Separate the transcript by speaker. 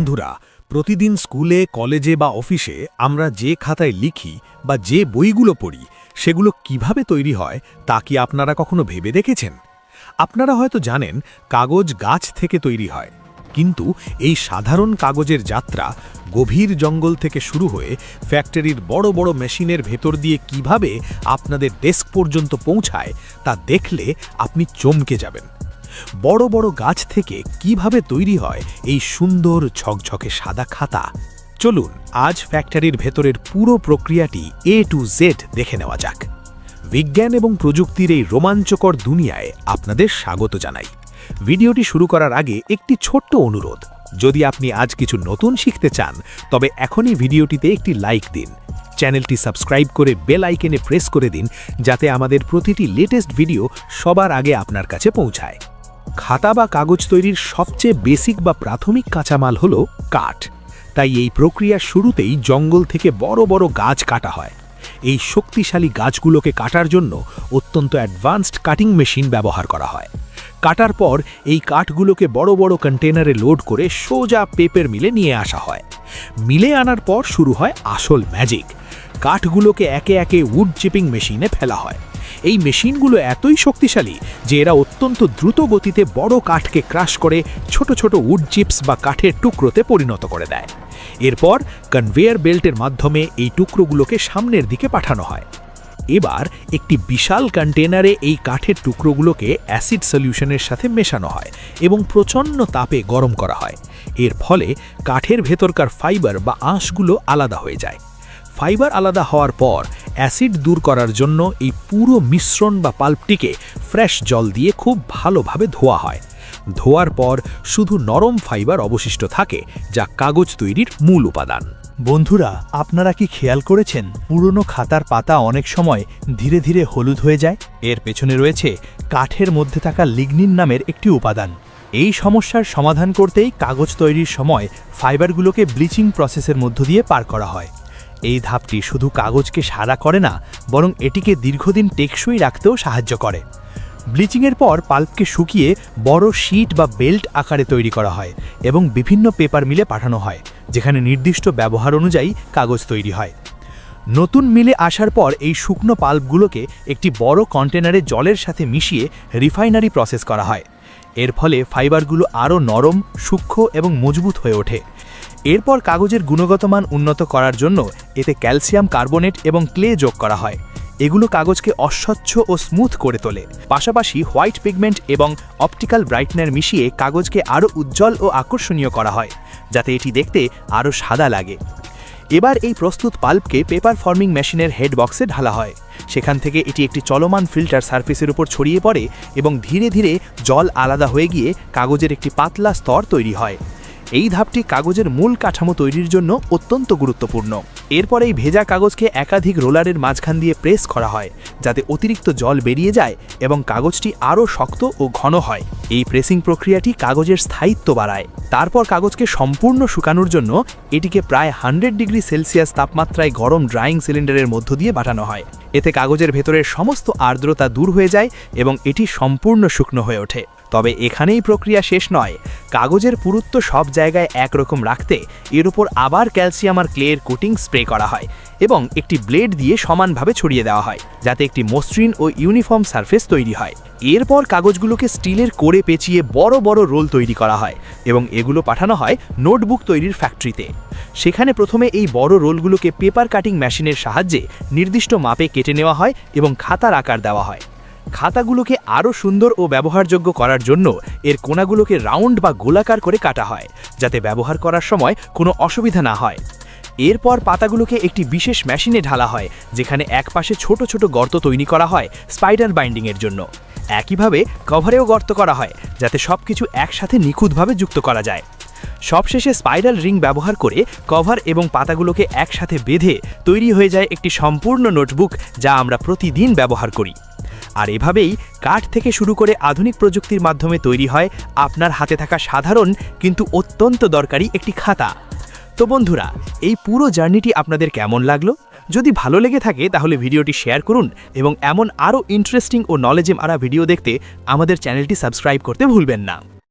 Speaker 1: বন্ধুরা, প্রতিদিন স্কুলে, কলেজে বা অফিসে আমরা যে খাতায় লিখি বা যে বইগুলো পড়ি সেগুলো কিভাবে তৈরি হয় তা কি আপনারা কখনো ভেবে দেখেছেন? আপনারা হয়তো জানেন কাগজ গাছ থেকে তৈরি হয়, কিন্তু এই সাধারণ কাগজের যাত্রা গভীর জঙ্গল থেকে শুরু হয়ে ফ্যাক্টরির বড় বড় মেশিনের ভেতর দিয়ে কিভাবে আপনাদের ডেস্ক পর্যন্ত পৌঁছায় তা দেখলে আপনি চমকে যাবেন। বড় বড় গাছ থেকে কিভাবে তৈরি হয় এই সুন্দর ঝকঝকে সাদা খাতা। চলুন আজ ফ্যাক্টরির ভেতরের পুরো প্রক্রিয়াটি A to Z দেখে নেওয়া যাক। বিজ্ঞান এবং প্রযুক্তির এই রোমাঞ্চকর দুনিয়ায় আপনাদের স্বাগত জানাই। ভিডিওটি শুরু করার আগে একটি ছোট্ট অনুরোধ, যদি আপনি আজ কিছু নতুন শিখতে চান তবে এখনই ভিডিওটিতে একটি লাইক দিন, চ্যানেলটি সাবস্ক্রাইব করে বেল আইকনে প্রেস করে দিন যাতে আমাদের প্রতিটি লেটেস্ট ভিডিও সবার আগে আপনার কাছে পৌঁছায়। খাতা বা কাগজ তৈরির সবচেয়ে বেসিক বা প্রাথমিক কাঁচামাল হলো কাঠ। তাই এই প্রক্রিয়ার শুরুতেই জঙ্গল থেকে বড় বড় গাছ কাটা হয়। এই শক্তিশালী গাছগুলোকে কাটার জন্য অত্যন্ত অ্যাডভান্সড কাটিং মেশিন ব্যবহার করা হয়। কাটার পর এই কাঠগুলোকে বড় বড় কন্টেনারে লোড করে সোজা পেপার মিলে নিয়ে আসা হয়। মিলে আনার পর শুরু হয় আসল ম্যাজিক। কাঠগুলোকে একে একে উড চিপিং মেশিনে ফেলা হয়। এই মেশিনগুলো এতই শক্তিশালী যে এরা অত্যন্ত দ্রুত গতিতে বড় কাঠকে ক্রাশ করে ছোট ছোট উড চিপস বা কাঠের টুকরোতে পরিণত করে দেয়। এরপর কনভেয়ার বেল্টের মাধ্যমে এই টুকরোগুলোকে সামনের দিকে পাঠানো হয়। এবার একটি বিশাল কন্টেনারে এই কাঠের টুকরোগুলোকে অ্যাসিড সলিউশনের সাথে মেশানো হয় এবং প্রচণ্ড তাপে গরম করা হয়। এর ফলে কাঠের ভেতরকার ফাইবার বা আঁশগুলো আলাদা হয়ে যায়। ফাইবার আলাদা হওয়ার পর অ্যাসিড দূর করার জন্য এই পুরো মিশ্রণ বা পাল্পটিকে ফ্রেশ জল দিয়ে খুব ভালোভাবে ধোয়া হয়। ধোয়ার পর শুধু নরম ফাইবার অবশিষ্ট থাকে, যা কাগজ তৈরির মূল উপাদান।
Speaker 2: বন্ধুরা, আপনারা কি খেয়াল করেছেন পুরনো খাতার পাতা অনেক সময় ধীরে ধীরে হলুদ হয়ে যায়? এর পেছনে রয়েছে কাঠের মধ্যে থাকা লিগনিন নামের একটি উপাদান। এই সমস্যার সমাধান করতেই কাগজ তৈরির সময় ফাইবারগুলোকে ব্লিচিং প্রসেসের মধ্য দিয়ে পার করা হয়। এই ধাপটি শুধু কাগজকে সাদা করে না, বরং এটিকে দীর্ঘদিন টেকসই রাখতেও সাহায্য করে। ব্লিচিংয়ের পর পাল্পকে শুকিয়ে বড় শীট বা বেল্ট আকারে তৈরি করা হয় এবং বিভিন্ন পেপার মিলে পাঠানো হয়, যেখানে নির্দিষ্ট ব্যবহার অনুযায়ী কাগজ তৈরি হয়। নতুন মিলে আসার পর এই শুকনো পাল্পগুলোকে একটি বড় কন্টেনারে জলের সাথে মিশিয়ে রিফাইনারি প্রসেস করা হয়। এর ফলে ফাইবারগুলো আরও নরম, সূক্ষ্ম এবং মজবুত হয়ে ওঠে। এরপর কাগজের গুণগত মান উন্নত করার জন্য এতে ক্যালসিয়াম কার্বনেট এবং ক্লে যোগ করা হয়। এগুলো কাগজকে অস্বচ্ছ ও স্মুথ করে তোলে। পাশাপাশি হোয়াইট পিগমেন্ট এবং অপটিক্যাল ব্রাইটনার মিশিয়ে কাগজকে আরও উজ্জ্বল ও আকর্ষণীয় করা হয়, যাতে এটি দেখতে আরও সাদা লাগে। এবার এই প্রস্তুত পাল্পকে পেপার ফর্মিং মেশিনের হেড বক্সে ঢালা হয়। সেখান থেকে এটি একটি চলমান ফিল্টার সারফেসের উপর ছড়িয়ে পড়ে এবং ধীরে ধীরে জল আলাদা হয়ে গিয়ে কাগজের একটি পাতলা স্তর তৈরি হয়। এই ধাপটি কাগজের মূল কাঠামো তৈরির জন্য অত্যন্ত গুরুত্বপূর্ণ। এরপর এই ভেজা কাগজকে একাধিক রোলারের মাঝখান দিয়ে প্রেস করা হয়, যাতে অতিরিক্ত জল বেরিয়ে যায় এবং কাগজটি আরও শক্ত ও ঘন হয়। এই প্রেসিং প্রক্রিয়াটি কাগজের স্থায়িত্ব বাড়ায়। তারপর কাগজকে সম্পূর্ণ শুকানোর জন্য এটিকে প্রায় 100 ডিগ্রি সেলসিয়াস তাপমাত্রায় গরম ড্রাইং সিলিন্ডারের মধ্য দিয়ে পাঠানো হয়। এতে কাগজের ভেতরের সমস্ত আর্দ্রতা দূর হয়ে যায় এবং এটি সম্পূর্ণ শুকনো হয়ে ওঠে। তবে এখানেই প্রক্রিয়া শেষ নয়। কাগজের পুরুত্ব সব জায়গায় একরকম রাখতে এর উপর আবার ক্যালসিয়াম আর ক্লের কোটিং স্প্রে করা হয় এবং একটি ব্লেড দিয়ে সমানভাবে ছড়িয়ে দেওয়া হয়, যাতে একটি মসৃণ ও ইউনিফর্ম সারফেস তৈরি হয়। এরপর কাগজগুলোকে স্টিলের কোরে পেঁচিয়ে বড় বড় রোল তৈরি করা হয় এবং এগুলো পাঠানো হয় নোটবুক তৈরির ফ্যাক্টরিতে। সেখানে প্রথমে এই বড় রোলগুলোকে পেপার কাটিং মেশিনের সাহায্যে নির্দিষ্ট মাপে কেটে নেওয়া হয় এবং খাতার আকার দেওয়া হয়। খাতাগুলোকে আরও সুন্দর ও ব্যবহারযোগ্য করার জন্য এর কোণাগুলোকে রাউন্ড বা গোলাকার করে কাটা হয়, যাতে ব্যবহার করার সময় কোনো অসুবিধা না হয়। এরপর পাতাগুলোকে একটি বিশেষ মেশিনে ঢালা হয়, যেখানে একপাশে ছোট ছোট গর্ত তৈরি করা হয় স্পাইডার বাইন্ডিংয়ের জন্য। একইভাবে কভারেও গর্ত করা হয়, যাতে সবকিছু একসাথে নিখুঁতভাবে যুক্ত করা যায়। সবশেষে স্পাইরাল রিং ব্যবহার করে কভার এবং পাতাগুলোকে একসাথে বেঁধে তৈরি হয়ে যায় একটি সম্পূর্ণ নোটবুক, যা আমরা প্রতিদিন ব্যবহার করি। আর এভাবেই কাঠ থেকে শুরু করে আধুনিক প্রযুক্তির মাধ্যমে তৈরি হয় আপনার হাতে থাকা সাধারণ কিন্তু অত্যন্ত দরকারি একটি খাতা। তো বন্ধুরা, এই পুরো জার্নিটি আপনাদের কেমন লাগলো? যদি ভালো লেগে থাকে তাহলে ভিডিওটি শেয়ার করুন এবং এমন আরও ইন্টারেস্টিং ও নলেজে ভরা ভিডিও দেখতে আমাদের চ্যানেলটি সাবস্ক্রাইব করতে ভুলবেন না।